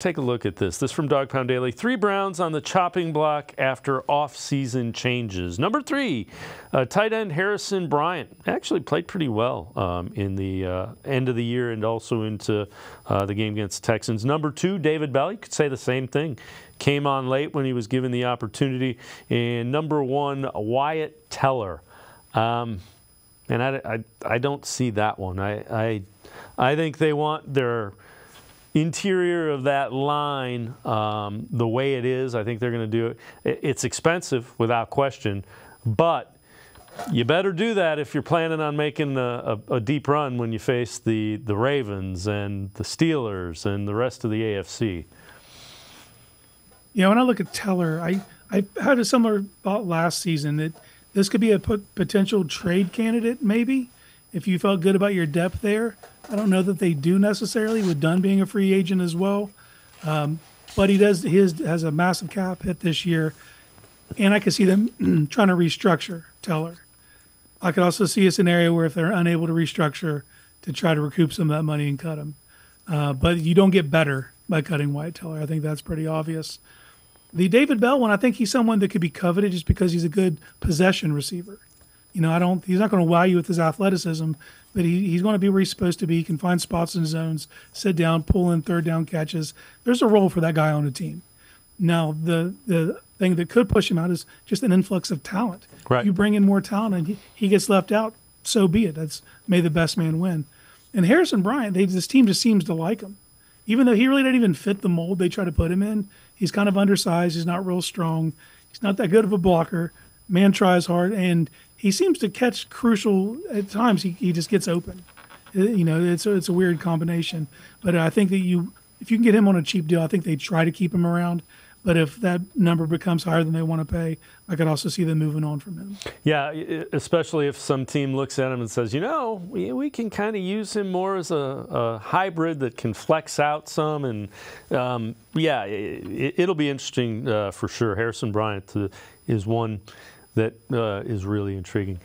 Take a look at this. This from Dawg Pound Daily. 3 Browns on the chopping block after off-season changes. Number 3, tight end Harrison Bryant. Actually played pretty well in the end of the year and also into the game against the Texans. Number 2, David Bell. You could say the same thing. Came on late when he was given the opportunity. And number 1, Wyatt Teller. And I don't see that one. I think they want their interior of that line the way it is. I think they're going to do it. It's expensive without question, but you better do that if you're planning on making a deep run when you face the Ravens and the Steelers and the rest of the AFC. Yeah, when I look at Teller, I had a similar thought last season that this could be a potential trade candidate maybe if you felt good about your depth there. I don't know that they do necessarily with Dunn being a free agent as well. But he has a massive cap hit this year. And I could see them trying to restructure Teller. I could also see a scenario where if they're unable to restructure to try to recoup some of that money and cut him. But you don't get better by cutting Wyatt Teller. I think that's pretty obvious. The David Bell one, I think he's someone that could be coveted just because he's a good possession receiver. You know, he's not going to wow you with his athleticism, but he's going to be where he's supposed to be. He can find spots in zones, sit down, pull in third down catches. There's a role for that guy on the team. Now, the thing that could push him out is just an influx of talent. Right. You bring in more talent and he gets left out, so be it. That's may the best man win. And Harrison Bryant, this team just seems to like him. Even though he really doesn't even fit the mold they try to put him in, he's kind of undersized. He's not real strong. He's not that good of a blocker. Man tries hard, and he seems to catch crucial at times. He just gets open. You know, it's a weird combination. But I think that if you can get him on a cheap deal, I think they try to keep him around. But if that number becomes higher than they want to pay, I could also see them moving on from him. Yeah, especially if some team looks at him and says, you know, we can kind of use him more as a hybrid that can flex out some. And, it'll be interesting for sure. Harrison Bryant is one that is really intriguing.